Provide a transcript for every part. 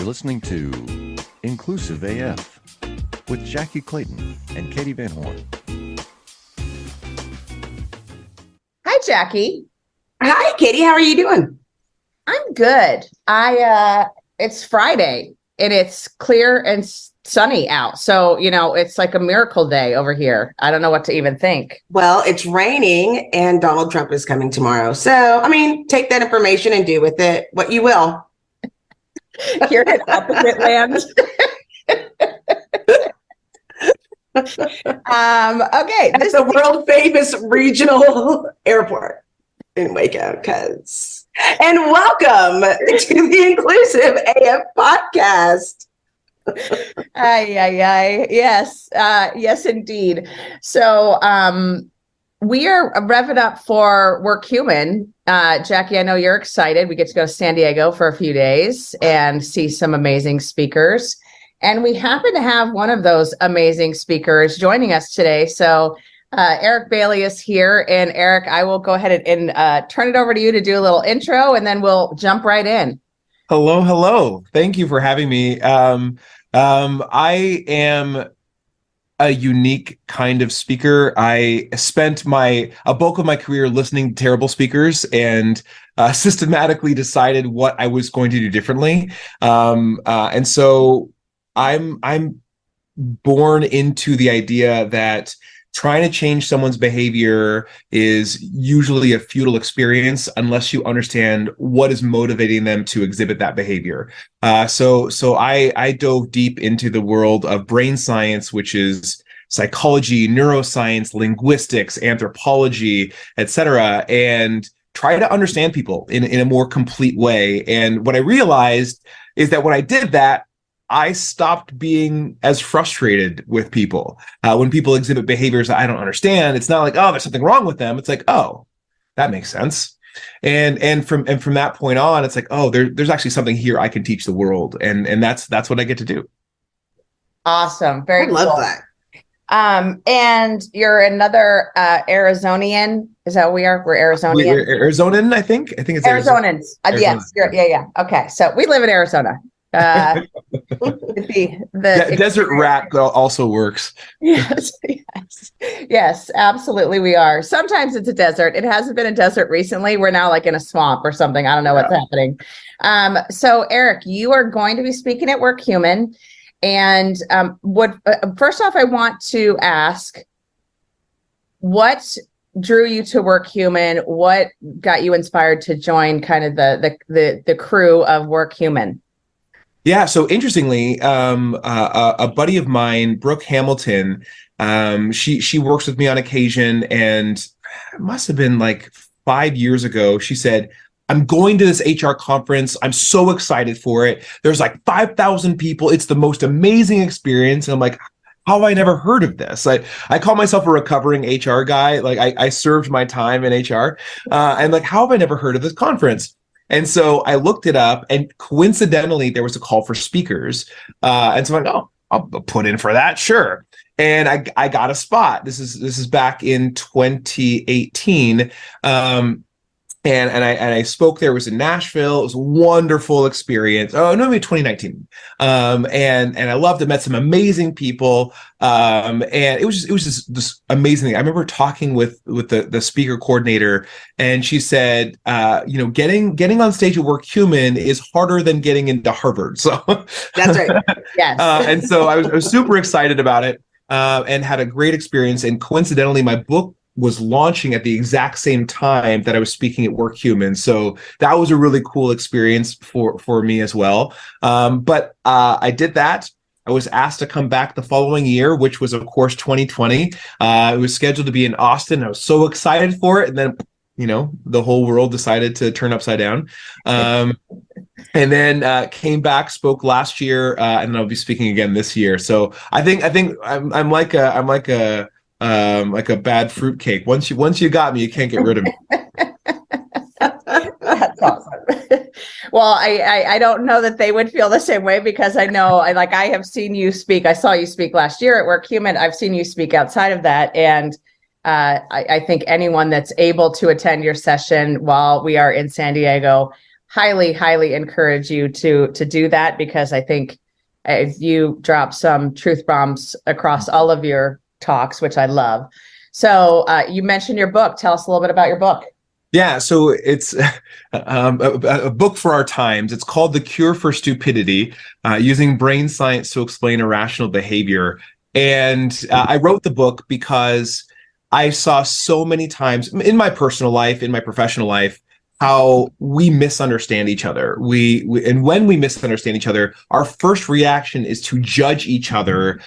listening to Inclusive AF with Jackye Clayton and Katie Van Horn. Hi, Jackye. Hi, Katie. How are you doing? I'm good. It's Friday and it's clear and sunny out. So, it's like a miracle day over here. I don't know what to even think. Well, it's raining and Donald Trump is coming tomorrow. So, take that information and do with it what you will. Here in opposite lands. Okay. This is the world famous regional airport in Waco, and welcome to the Inclusive AF podcast. Yes, indeed. So, we are revving up for Work Human. Jackye, I know you're excited. We get to go to San Diego for a few days and see some amazing speakers. And we happen to have one of those amazing speakers joining us today. So Eric Bailey is here. And Eric, I will go ahead and turn it over to you to do a little intro, and then we'll jump right in. Hello. Thank you for having me. I am a unique kind of speaker. I spent a bulk of my career listening to terrible speakers and systematically decided what I was going to do differently. And so I'm born into the idea that trying to change someone's behavior is usually a futile experience unless you understand what is motivating them to exhibit that behavior. So I dove deep into the world of brain science, which is psychology, neuroscience, linguistics, anthropology, etc., and try to understand people in a more complete way. And what I realized is that when I did that, I stopped being as frustrated with people. When people exhibit behaviors that I don't understand, it's not like, oh, there's something wrong with them. It's like, oh, that makes sense. And from that point on, it's like, oh, there's actually something here I can teach the world. And that's what I get to do. Awesome. Very cool. I love that. And you're another Arizonian. Is that what we are? We're Arizonian. We're Arizonan, I think. I think it's Arizonans. Arizona. Yes. Yeah. Okay. So we live in Arizona. The desert rat also works. Yes, absolutely. We are. Sometimes it's a desert. It hasn't been a desert recently. We're now like in a swamp or something. I don't know what's happening. So Eric, you are going to be speaking at Work Human. And first off, I want to ask, what drew you to Work Human? What got you inspired to join kind of the crew of Work Human? Yeah, so interestingly, a buddy of mine, Brooke Hamilton, she works with me on occasion, and it must have been like 5 years ago. She said, I'm going to this HR conference. I'm so excited for it. There's like 5,000 people. It's the most amazing experience. And I'm like, how have I never heard of this? I call myself a recovering HR guy. Like I served my time in HR. And like, how have I never heard of this conference? And so I looked it up, and coincidentally, there was a call for speakers. And so I'm like, oh, I'll put in for that. Sure. And I got a spot. This is back in 2018. And I spoke there. It was in Nashville. It was a wonderful experience. Oh, no, maybe 2019. And I loved it. Met some amazing people. And it was just this amazing thing. I remember talking with the speaker coordinator, and she said, getting on stage at Work Human is harder than getting into Harvard. So that's right. Yes. And so I was super excited about it, and had a great experience. And coincidentally, my book was launching at the exact same time that I was speaking at Work Human. So that was a really cool experience for me as well. But I did that. I was asked to come back the following year, which was, of course, 2020. It was scheduled to be in Austin. I was so excited for it. And then, the whole world decided to turn upside down. And then came back, spoke last year, and I'll be speaking again this year. So I think I'm like a bad fruitcake. Once you got me, you can't get rid of me. That's awesome. Well, I don't know that they would feel the same way, because I know I have seen you speak. I saw you speak last year at Work Human. I've seen you speak outside of that. And I think anyone that's able to attend your session while we are in San Diego highly, highly encourage you to do that, because I think you drop some truth bombs across all of your talks, which I love. So you mentioned your book. Tell us a little bit about your book. Yeah, so it's a book for our times. It's called The Cure for Stupidity, Using Brain Science to Explain Irrational Behavior. And I wrote the book because I saw so many times in my personal life, in my professional life, how we misunderstand each other. And when we misunderstand each other, our first reaction is to judge each other's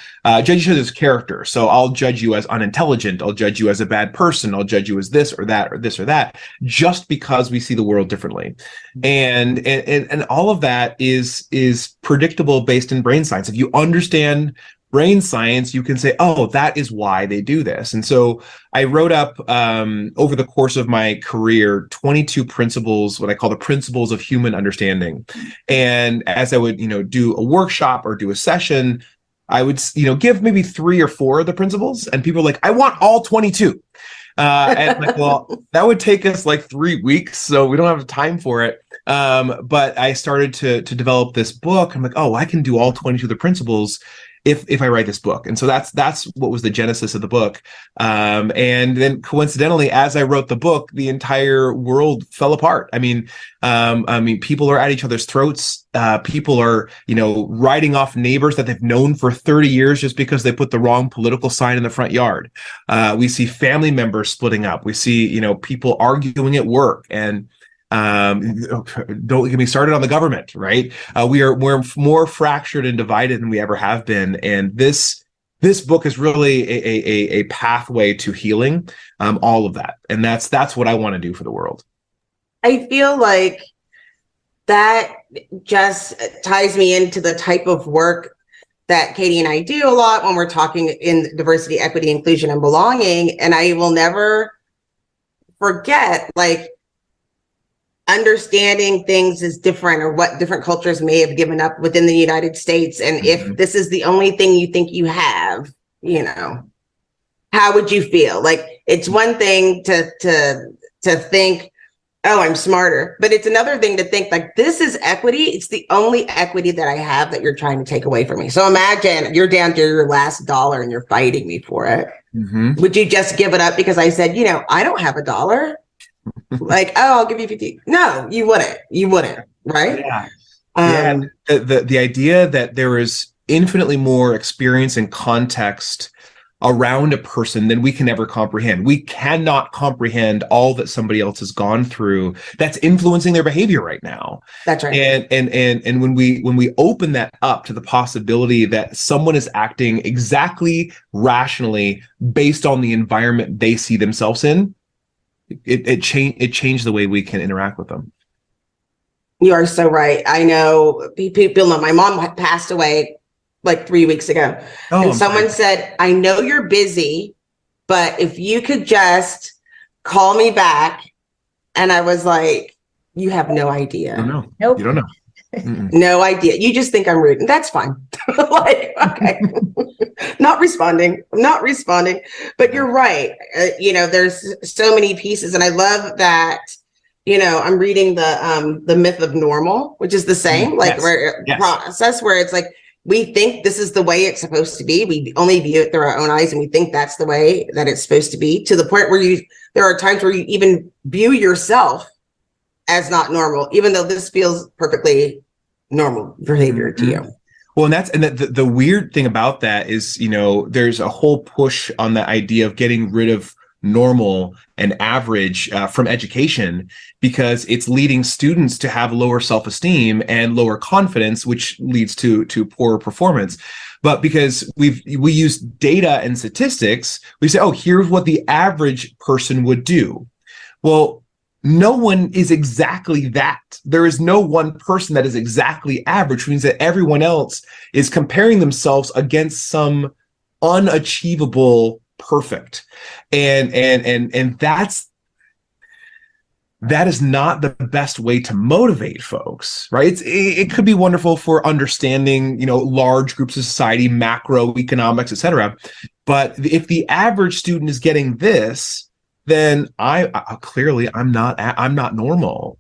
character. So I'll judge you as unintelligent. I'll judge you as a bad person. I'll judge you as this or that or this or that, just because we see the world differently. And all of that is predictable based in brain science. If you understand brain science, you can say, oh, that is why they do this. And so I wrote up over the course of my career 22 principles, what I call the principles of human understanding. And as I would, do a workshop or do a session, I would, give maybe 3 or 4 of the principles, and people are like, I want all 22. And like, well, that would take us like 3 weeks, so we don't have time for it. But I started to develop this book. I'm like, oh, I can do all 22 of the principles if I write this book. And so that's what was the genesis of the book. And then coincidentally, as I wrote the book, the entire world fell apart. I mean, people are at each other's throats. People are, writing off neighbors that they've known for 30 years just because they put the wrong political sign in the front yard. We see family members splitting up. We see, people arguing at work. And don't get me started on the government, right? We're more fractured and divided than we ever have been. And this book is really a pathway to healing all of that. And that's what I want to do for the world. I feel like that just ties me into the type of work that Katee and I do a lot when we're talking in diversity, equity, inclusion, and belonging. And I will never forget, understanding things is different, or what different cultures may have given up within the United States. And if this is the only thing you think you have, how would you feel? It's one thing to think, oh, I'm smarter, but it's another thing to think this is equity. It's the only equity that I have that you're trying to take away from me. So imagine you're down to your last dollar and you're fighting me for it. Would you just give it up because I said, I don't have a dollar? I'll give you 50. No, you wouldn't, right? Yeah. The idea that there is infinitely more experience and context around a person than we can ever comprehend. We cannot comprehend all that somebody else has gone through that's influencing their behavior right now. That's right. And when we open that up to the possibility that someone is acting exactly rationally based on the environment they see themselves in, it changed the way we can interact with them. You are so right. I know people know my mom passed away 3 weeks ago. And someone said, I know you're busy, but if you could just call me back. And I was like, you have no idea. I don't know. Nope. You don't know. No idea. You just think I'm rude. And that's fine. Okay. Not responding. But you're right. There's so many pieces. And I love that, I'm reading the Myth of Normal, which is the same, process where it's we think this is the way it's supposed to be. We only view it through our own eyes, and we think that's the way that it's supposed to be, to the point where there are times where you even view yourself as not normal, even though this feels perfectly normal behavior to you. Well, and the weird thing about that is, there's a whole push on the idea of getting rid of normal and average from education, because it's leading students to have lower self-esteem and lower confidence, which leads to poorer performance. But because we use data and statistics, we say, oh, here's what the average person would do. Well, no one is exactly that. There is no one person that is exactly average, which means that everyone else is comparing themselves against some unachievable perfect. And that is not the best way to motivate folks, right? It could be wonderful for understanding, large groups of society, macroeconomics, et cetera. But if the average student is getting this, then I'm not normal.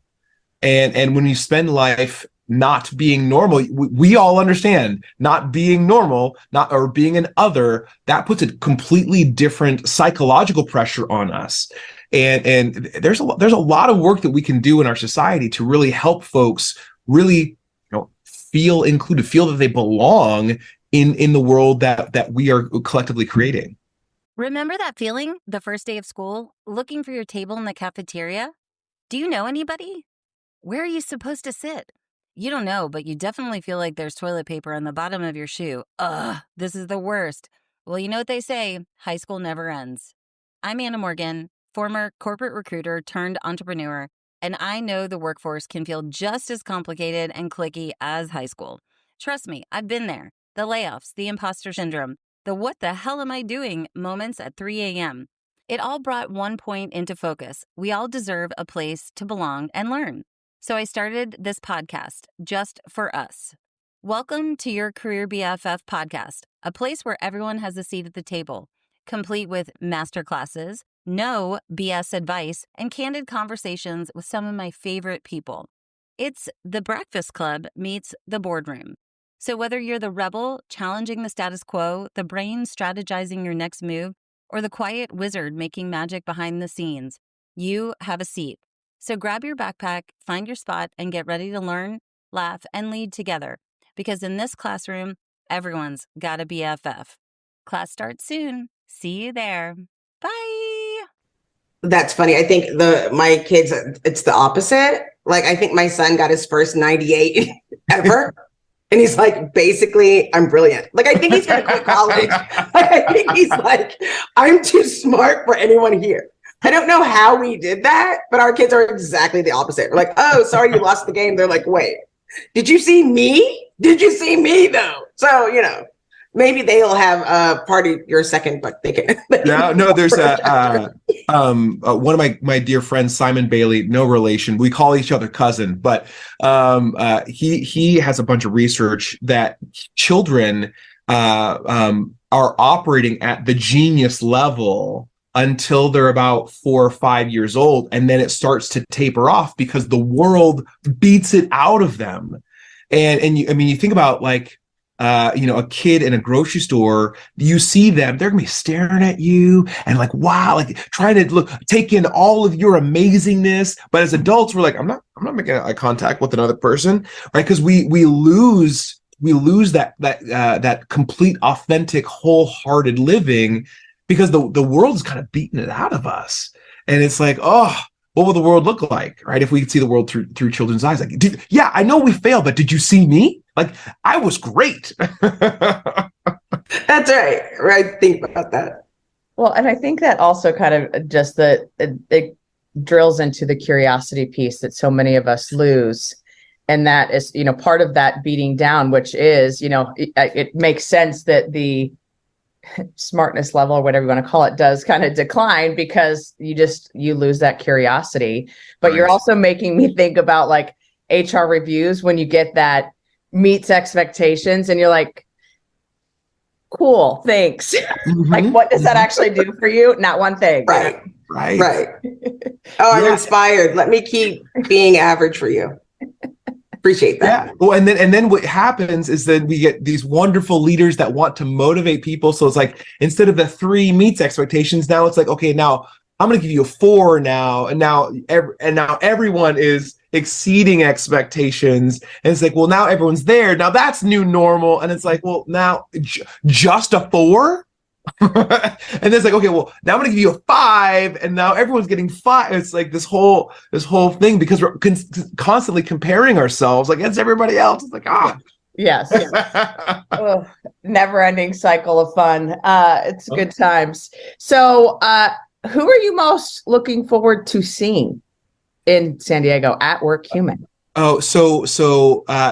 And when you spend life not being normal, we all understand not being normal, not or being an other, that puts a completely different psychological pressure on us. And there's a lot of work that we can do in our society to really help folks really, feel included, feel that they belong in the world that we are collectively creating. Remember that feeling the first day of school, looking for your table in the cafeteria? Do you know anybody? Where are you supposed to sit? You don't know, but you definitely feel like there's toilet paper on the bottom of your shoe. Ugh, this is the worst. Well, you know what they say, high school never ends. I'm Anna Morgan, former corporate recruiter turned entrepreneur, and I know the workforce can feel just as complicated and cliquey as high school. Trust me, I've been there. The layoffs, the imposter syndrome, the what the hell am I doing moments at 3 a.m. It all brought one point into focus. We all deserve a place to belong and learn. So I started this podcast just for us. Welcome to your Career BFF podcast, a place where everyone has a seat at the table, complete with masterclasses, no BS advice, and candid conversations with some of my favorite people. It's the Breakfast Club meets the boardroom. So whether you're the rebel challenging the status quo, the brain strategizing your next move, or the quiet wizard making magic behind the scenes, you have a seat. So grab your backpack, find your spot, and get ready to learn, laugh, and lead together. Because in this classroom, everyone's got a BFF. Class starts soon. See you there. Bye. That's funny. I think my kids, it's the opposite. Like, I think my son got his first 98 ever. And he's like, basically, I'm brilliant. Like, I think he's going to quit college. Like, I think he's like, I'm too smart for anyone here. I don't know how we did that, but our kids are exactly the opposite. We're like, oh, sorry, you lost the game. They're like, wait, did you see me? Did you see me though? So, maybe they'll have a party your second, but they can. No, there's one of my dear friends, Simon Bailey, no relation. We call each other cousin, but he has a bunch of research that children are operating at the genius level until they're about 4 or 5 years old, and then it starts to taper off because the world beats it out of them. And you think about like a kid in a grocery store, you see them, they're gonna be staring at you and like, wow, like trying to take in all of your amazingness. But as adults, we're like, I'm not making eye contact with another person, right? Because we lose that complete, authentic, wholehearted living because the world is kind of beating it out of us. And it's like, oh, what will the world look like, right? If we could see the world through children's eyes, like, I know we failed, but did you see me? Like, I was great. That's right. Right. Think about that. Well, and I think that also kind of just it drills into the curiosity piece that so many of us lose. And that is, part of that beating down, which is, it makes sense that the smartness level or whatever you want to call it does kind of decline because you lose that curiosity. But right. You're also making me think about like HR reviews when you get that meets expectations and you're like, cool, thanks. Mm-hmm. Like, what does that actually do for you? Not one thing. Right. Oh, I'm inspired. Let me keep being average for you. Appreciate that. Yeah. Well, and then what happens is that we get these wonderful leaders that want to motivate people. So it's like, instead of the 3 meets expectations, now it's like, okay, now I'm going to give you a 4 now. And now everyone is exceeding expectations. And it's like, well, now everyone's there. Now that's new normal. And it's like, well, now just a 4? And it's like, okay, well, now I'm going to give you a 5, and now everyone's getting 5. It's like this whole thing because we're constantly comparing ourselves against everybody else. It's like, yes. Oh, never-ending cycle of fun. It's good times. So, who are you most looking forward to seeing in San Diego at Workhuman? Oh, so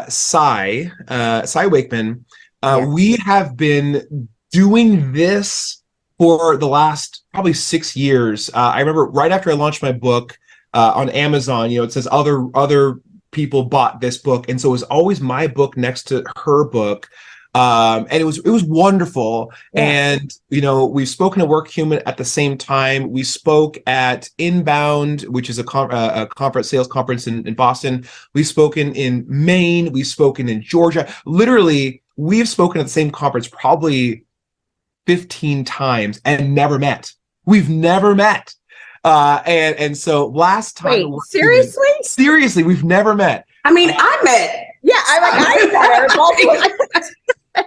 Cy Wakeman, yes. We have been doing this for the last probably 6 years. I remember right after I launched my book on Amazon, it says other people bought this book. And so it was always my book next to her book. And it was wonderful. Yeah. And, we've spoken at Work Human at the same time. We spoke at Inbound, which is a conference, sales conference in Boston. We've spoken in Maine. We've spoken in Georgia. Literally, we've spoken at the same conference probably 15 times and never met. We've never met. And so last time. Wait, seriously? Seriously, we've never met. I mean, I met. Yeah, I met Eric.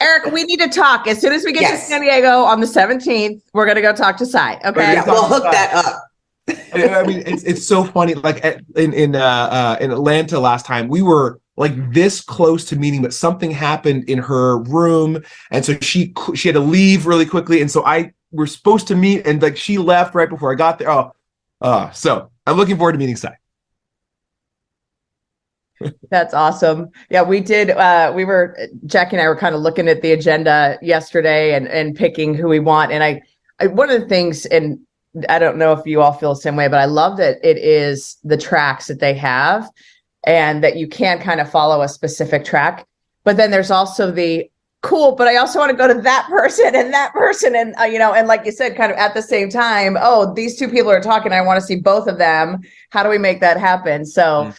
Eric, we need to talk. As soon as we get to San Diego on the 17th, we're going to go talk to Sai. Okay. Yeah, we'll hook that up. I mean, it's so funny. Like in Atlanta last time, we were like this close to meeting, but something happened in her room, and so she had to leave really quickly, and so we're supposed to meet, and like she left right before I got there. So I'm looking forward to meeting Sai. That's awesome. Yeah, we did. Jackie and I were kind of looking at the agenda yesterday and picking who we want. And I one of the things, and I don't know if you all feel the same way, but I love that it is the tracks that they have and that you can kind of follow a specific track. But then there's also the cool, but I also want to go to that person and that person. And, and like you said, kind of at the same time, these two people are talking. I want to see both of them. How do we make that happen? So,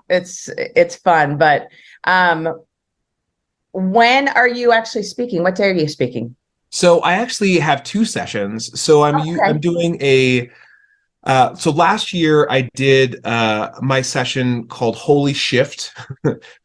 it's fun. But when are you actually speaking? What day are you speaking? So I actually have 2 sessions. So I'm doing so last year I did my session called Holy Shift.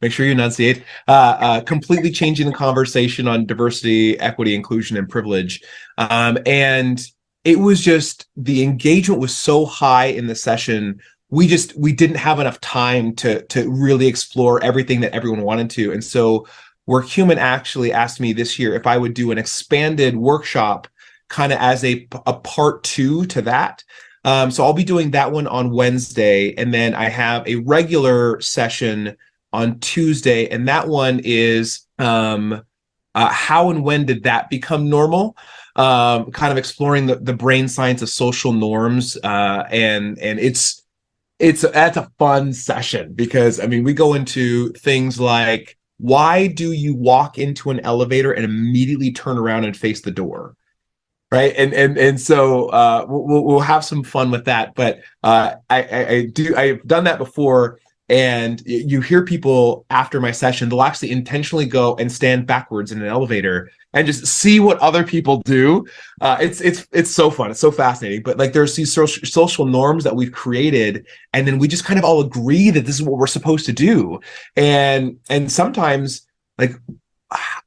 Make sure you enunciate. Completely changing the conversation on diversity, equity, inclusion, and privilege. And it was just, the engagement was so high in the session. We didn't have enough time to really explore everything that everyone wanted to. And so Work Human actually asked me this year if I would do an expanded workshop kind of as a part 2 to that. So I'll be doing that one on Wednesday, and then I have a regular session on Tuesday, and that one is how and when did that become normal? Kind of exploring the brain science of social norms, and that's a fun session because I mean we go into things like, why do you walk into an elevator and immediately turn around and face the door? Right. And so we'll have some fun with that. But I've done that before. And you hear people after my session, they'll actually intentionally go and stand backwards in an elevator and just see what other people do. It's so fun. It's so fascinating. But like there's these social norms that we've created, and then we just kind of all agree that this is what we're supposed to do. And sometimes like,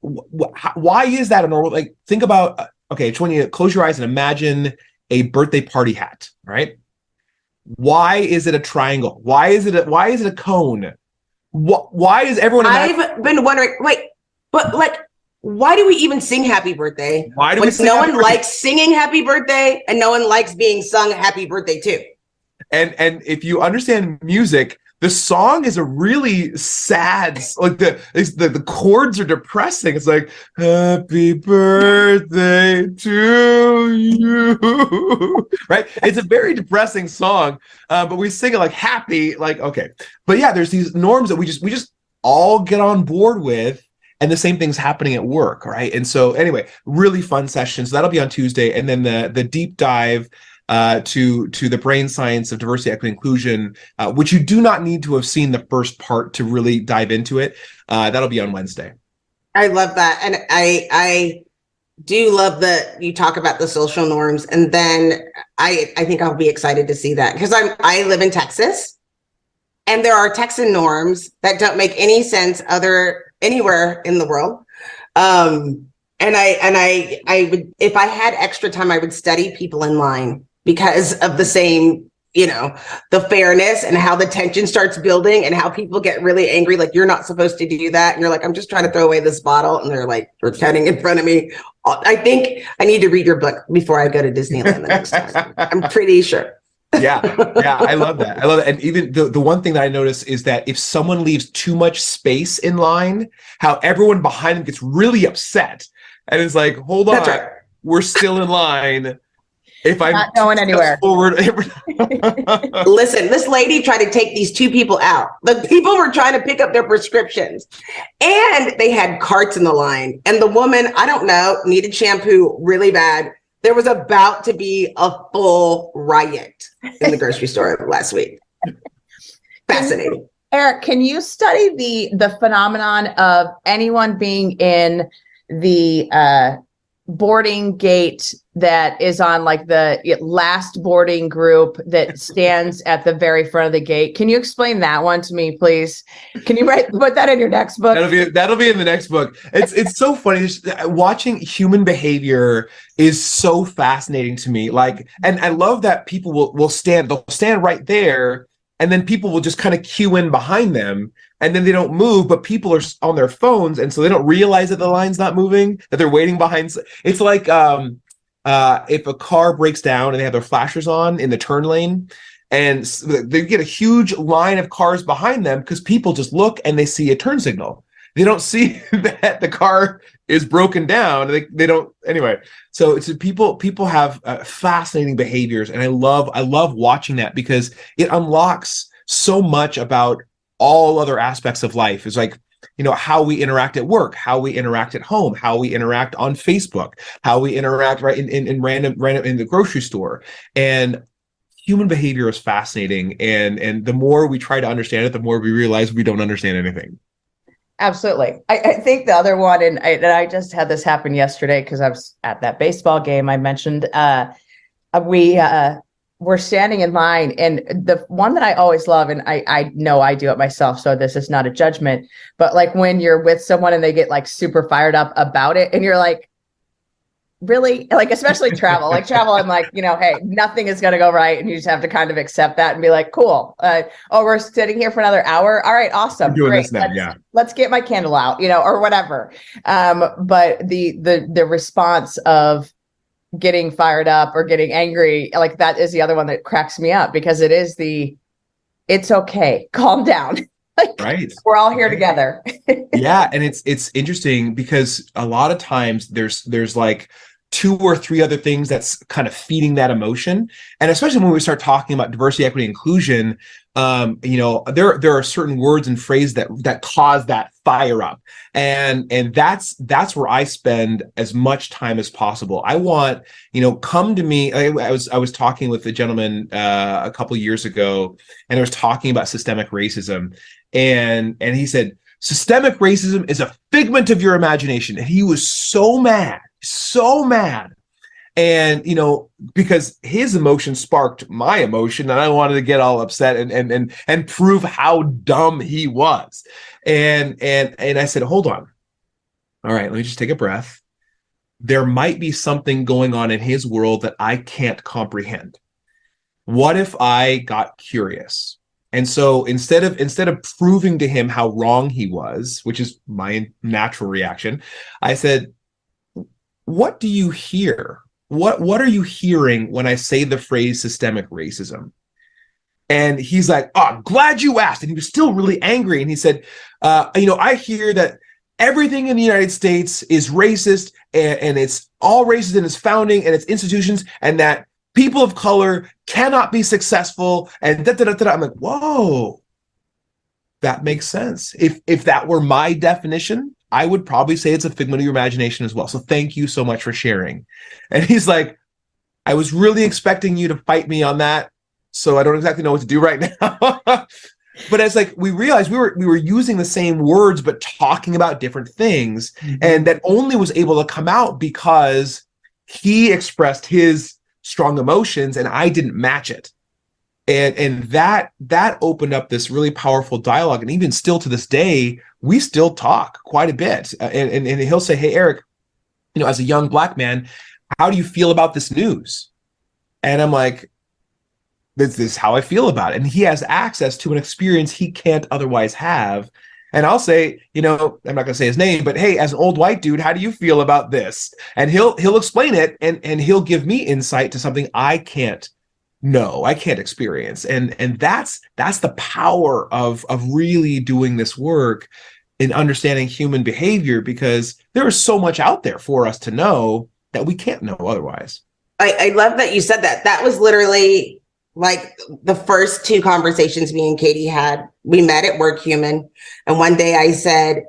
why is that a normal? Like think about, okay, I just want you to close your eyes and imagine a birthday party hat, right? Why is it a triangle? Why is it a cone? Why is everyone? I've been wondering. Wait, but like, why do we even sing "Happy Birthday"? Why do we sing no one likes singing "Happy Birthday" and no one likes being sung "Happy Birthday" too? And if you understand music, the song is a really sad, like the chords are depressing. It's like happy birthday to you, right? It's a very depressing song, but we sing it like happy, like okay. But yeah, there's these norms that we just all get on board with, and the same thing's happening at work, right? And so anyway, really fun sessions. So that'll be on Tuesday, and then the deep dive to the brain science of diversity, equity, inclusion, which you do not need to have seen the first part to really dive into it. That'll be on Wednesday. I love that. And I do love that you talk about the social norms. And then I think I'll be excited to see that because I live in Texas, and there are Texan norms that don't make any sense anywhere in the world. And I would, if I had extra time, I would study people in line because of the same, the fairness and how the tension starts building and how people get really angry. Like, you're not supposed to do that. And you're like, I'm just trying to throw away this bottle. And they're like, you're chatting in front of me. I think I need to read your book before I go to Disneyland the next time. I'm pretty sure. Yeah. I love that. And even the one thing that I notice is that if someone leaves too much space in line, how everyone behind them gets really upset. And it's like, hold on, That's right. We're still in line. if I'm not going anywhere forward. Listen, this lady tried to take these two people out. The people were trying to pick up their prescriptions and they had carts in the line. And the woman, I don't know, needed shampoo really bad. There was about to be a full riot in the grocery store last week. Fascinating. Eric, can you study the phenomenon of anyone being in the boarding gate that is on like the last boarding group that stands at the very front of the gate? Can you explain that one to me, please? Can you put that in your next book? That'll be in the next book. It's so funny. Watching human behavior is so fascinating to me. Like, and I love that people will stand. They'll stand right there, and then people will just kind of queue in behind them, and then they don't move, but people are on their phones, and so they don't realize that the line's not moving, that they're waiting behind. It's like if a car breaks down and they have their flashers on in the turn lane, and they get a huge line of cars behind them because people just look and they see a turn signal. They don't see that the car is broken down. They don't anyway. So it's people have fascinating behaviors, and I love watching that because it unlocks so much about all other aspects of life. It's like, how we interact at work, how we interact at home, how we interact on Facebook, how we interact right in random in the grocery store. And human behavior is fascinating. And the more we try to understand it, the more we realize we don't understand anything. Absolutely. I think the other one, and I just had this happen yesterday because I was at that baseball game I mentioned. We were standing in line, and the one that I always love, and I know I do it myself, so this is not a judgment, but like when you're with someone and they get like super fired up about it, and you're like, really? Like, especially travel. Like travel, I'm like, hey, nothing is going to go right, and you just have to kind of accept that and be like, cool. We're sitting here for another hour. All right, awesome. We're doing great. This now, Let's get my candle out, or whatever. But the response of getting fired up or getting angry, like that is the other one that cracks me up, because it's okay, calm down. Like, right. We're all here together. Yeah. And it's interesting because a lot of times there's like 2 or 3 other things that's kind of feeding that emotion. And especially when we start talking about diversity, equity, inclusion, there are certain words and phrases that cause that fire up. And that's where I spend as much time as possible. I want, come to me. I was talking with a gentleman a couple of years ago, and I was talking about systemic racism, and he said, systemic racism is a figment of your imagination. And he was so mad. And, because his emotion sparked my emotion, and I wanted to get all upset and prove how dumb he was. And I said, hold on. All right, let me just take a breath. There might be something going on in his world that I can't comprehend. What if I got curious? And so instead of proving to him how wrong he was, which is my natural reaction, I said, what do you hear? What are you hearing when I say the phrase systemic racism? And he's like, oh, glad you asked. And he was still really angry. And he said, I hear that everything in the United States is racist, and it's all racist in its founding and its institutions, and that people of color cannot be successful. And I'm like, whoa, that makes sense. If that were my definition, I would probably say it's a figment of your imagination as well. So thank you so much for sharing. And he's like, I was really expecting you to fight me on that, so I don't exactly know what to do right now. But it's like we realized we were using the same words but talking about different things, and that only was able to come out because he expressed his strong emotions and I didn't match it. And that opened up this really powerful dialogue. And even still to this day, we still talk quite a bit. And he'll say, hey, Eric, as a young Black man, how do you feel about this news? And I'm like, this is how I feel about it. And he has access to an experience he can't otherwise have. And I'll say, I'm not going to say his name, but hey, as an old white dude, how do you feel about this? And he'll explain it, and he'll give me insight to something I can't experience. And that's the power of really doing this work in understanding human behavior, because there is so much out there for us to know that we can't know otherwise. I love that you said that. That was literally like the first two conversations me and Katee had. We met at Work Human. And one day I said,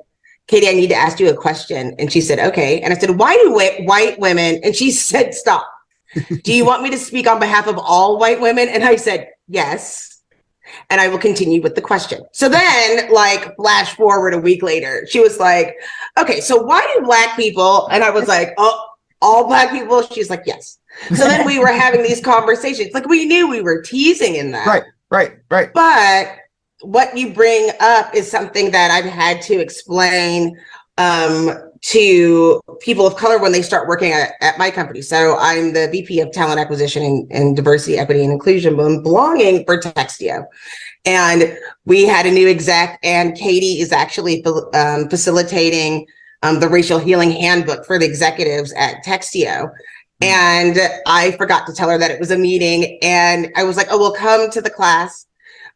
Katee, I need to ask you a question. And she said, okay. And I said, why do white women? And she said, stop. Do you want me to speak on behalf of all white women? And I said, yes. And I will continue with the question. So then, like, flash forward a week later, she was like, okay, so why do Black people? And I was like, oh, all Black people? She's like, yes. So then we were having these conversations. Like, we knew we were teasing in that. Right. But what you bring up is something that I've had to explain to people of color when they start working at my company. So I'm the VP of Talent Acquisition and Diversity, Equity, and Inclusion, belonging for Textio. And we had a new exec, and Katee is actually facilitating the Racial Healing Handbook for the executives at Textio. And I forgot to tell her that it was a meeting. And I was like, oh, well, come to the class.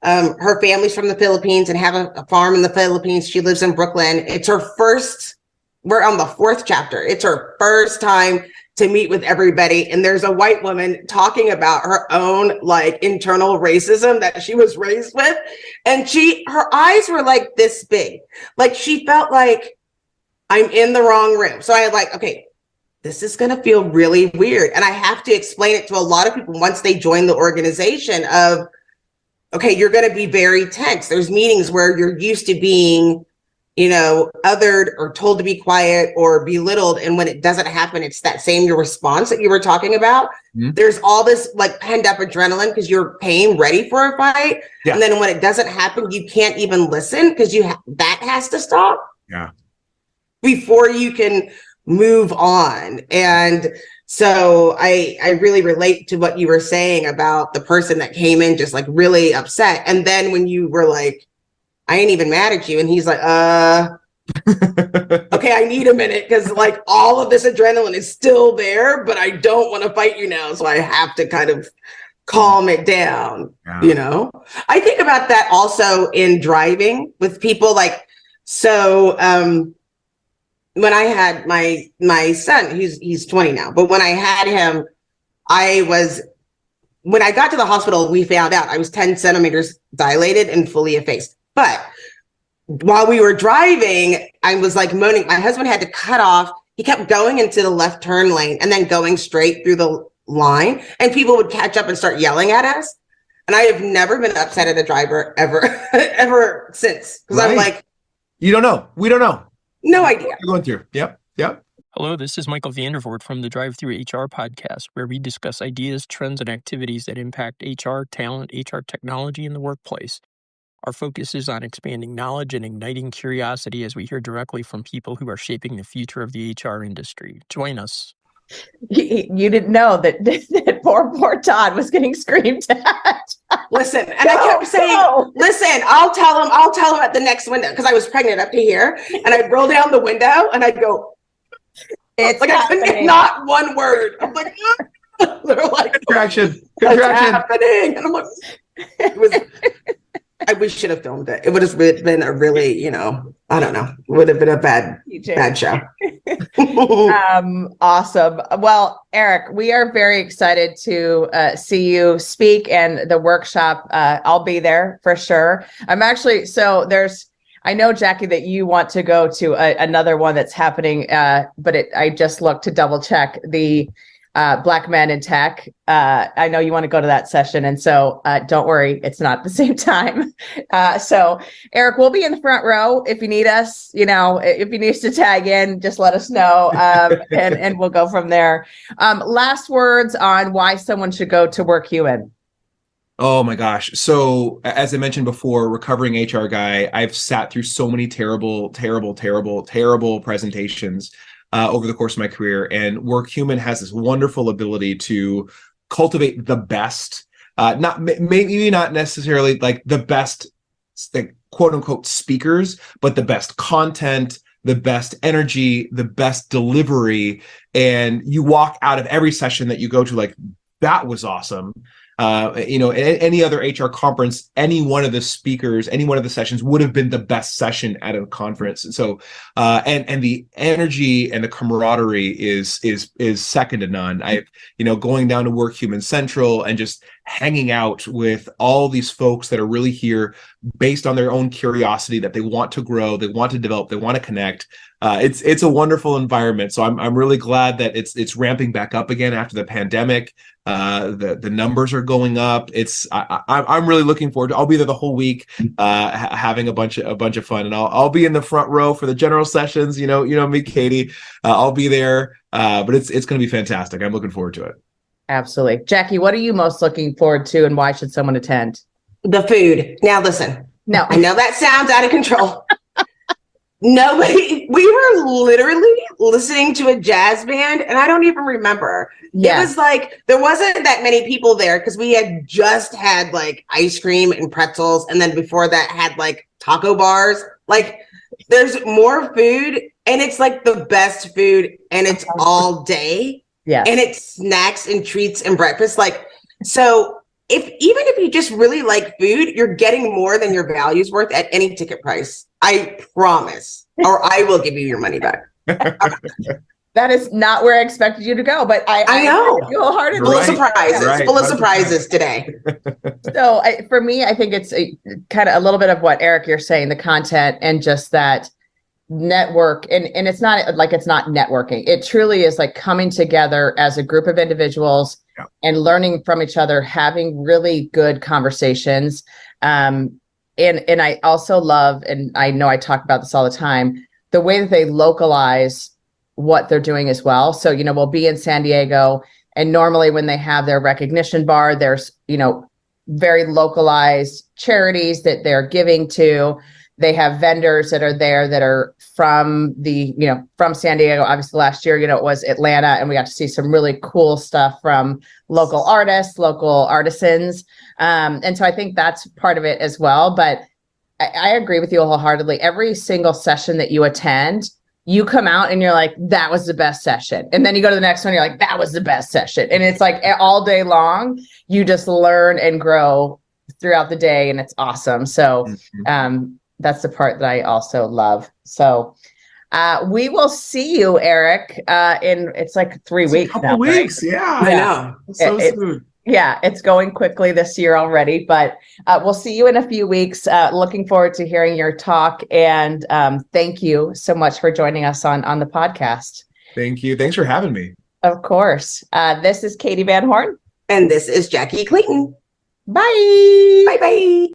Her family's from the Philippines and have a farm in the Philippines. She lives in Brooklyn. It's her first, we're on the 4th chapter. It's her first time to meet with everybody. And there's a white woman talking about her own like internal racism that she was raised with. And her eyes were like this big. Like she felt like I'm in the wrong room. So I was like, okay, this is going to feel really weird. And I have to explain it to a lot of people once they join the organization of, okay, you're going to be very tense. There's meetings where you're used to being, othered or told to be quiet or belittled. And when it doesn't happen, it's that same response that you were talking about. Mm-hmm. There's all this like pent up adrenaline because you're paying ready for a fight. Yeah. And then when it doesn't happen, you can't even listen because that has to stop. Yeah. Before you can move on. And so I really relate to what you were saying about the person that came in just like really upset. And then when you were like, I ain't even mad at you. And he's like, okay, I need a minute because like all of this adrenaline is still there, but I don't want to fight you now. So I have to kind of calm it down, I think about that also in driving with people like, so when I had my son, he's 20 now, but when I had him, when I got to the hospital, we found out I was 10 centimeters dilated and fully effaced. But while we were driving, I was like moaning. My husband had to cut off. He kept going into the left turn lane and then going straight through the line. And people would catch up and start yelling at us. And I have never been upset at a driver ever since. Because I'm like, you don't know. We don't know. No idea. You're going through. Yep. Hello, this is Michael Vandervoort from the Drive Through HR podcast, where we discuss ideas, trends, and activities that impact HR, talent, HR technology, and the workplace. Our focus is on expanding knowledge and igniting curiosity as we hear directly from people who are shaping the future of the HR industry. Join us. You didn't know that poor Todd was getting screamed at. Listen, and I kept saying, listen, I'll tell him at the next window because I was pregnant up to here, and I'd roll down the window and I'd go, it's like happening. I couldn't get not one word. I'm like, they're like, contraction. What's happening? And I'm like, we should have filmed it. It would have been a really, I don't know, would have been a bad show. Awesome. Well, Eric, we are very excited to see you speak and the workshop. I'll be there for sure. I'm actually, I know, Jackye, that you want to go to another one that's happening, but I just looked to double check the Black Men in Tech. I know you want to go to that session. And so don't worry, it's not the same time. So Eric, we'll be in the front row if you need us, if you need us to tag in, just let us know. And we'll go from there. Last words on why someone should go to Work Human. Oh my gosh. So as I mentioned before, recovering HR guy, I've sat through so many terrible presentations over the course of my career, and Work Human has this wonderful ability to cultivate the best, maybe not necessarily like the best, like, quote unquote speakers, but the best content, the best energy, the best delivery. And you walk out of every session that you go to like, that was awesome. any other HR conference, any one of the speakers, any one of the sessions would have been the best session at a conference. And so, and the energy and the camaraderie is second to none. Going down to Work Human Central and just hanging out with all these folks that are really here based on their own curiosity, that they want to grow, they want to develop, they want to connect. It's a wonderful environment. So I'm really glad that it's ramping back up again after the pandemic. The numbers are going up. I'm really looking forward to. I'll be there the whole week, having a bunch of fun, and I'll be in the front row for the general sessions. You know me, Katie. I'll be there, but it's going to be fantastic. I'm looking forward to it. Absolutely. Jackye, what are you most looking forward to, and why should someone attend? The food. Now listen. No, I know that sounds out of control. We were literally listening to a jazz band, and I don't even remember. Yeah. It was like there wasn't that many people there because we had just had like ice cream and pretzels, and then before that had like taco bars. Like there's more food, and it's like the best food, and it's all day. Yeah. And it's snacks and treats and breakfast. Like, so even if you just really like food, you're getting more than your value's worth at any ticket price. I promise, or I will give you your money back. That is not where I expected you to go, but I know you wholeheartedly. Full of surprises, right. full of surprises today. So for me, I think it's kind of a little bit of what Eric, you're saying, the content and just that network. And it's not like it's not networking. It truly is like coming together as a group of individuals and learning from each other, having really good conversations. And I also love, and I know I talk about this all the time, the way that they localize what they're doing as well. So, we'll be in San Diego, and normally when they have their recognition bar, there's, very localized charities that they're giving to. They have vendors that are there that are from from San Diego. Obviously last year, it was Atlanta, and we got to see some really cool stuff from local artists, local artisans. And so I think that's part of it as well. But I agree with you wholeheartedly. Every single session that you attend, you come out and you're like, that was the best session. And then you go to the next one, you're like, that was the best session. And it's like all day long, you just learn and grow throughout the day, and it's awesome. So that's the part that I also love. So we will see you, Eric, in it's like 3 weeks. A couple now, weeks, right? yeah. I know. So soon. Yeah, it's going quickly this year already, but we'll see you in a few weeks. Looking forward to hearing your talk, and thank you so much for joining us on the podcast. Thank you. Thanks for having me. Of course. This is Katie Van Horn. And this is Jackye Clayton. Bye. Bye-bye.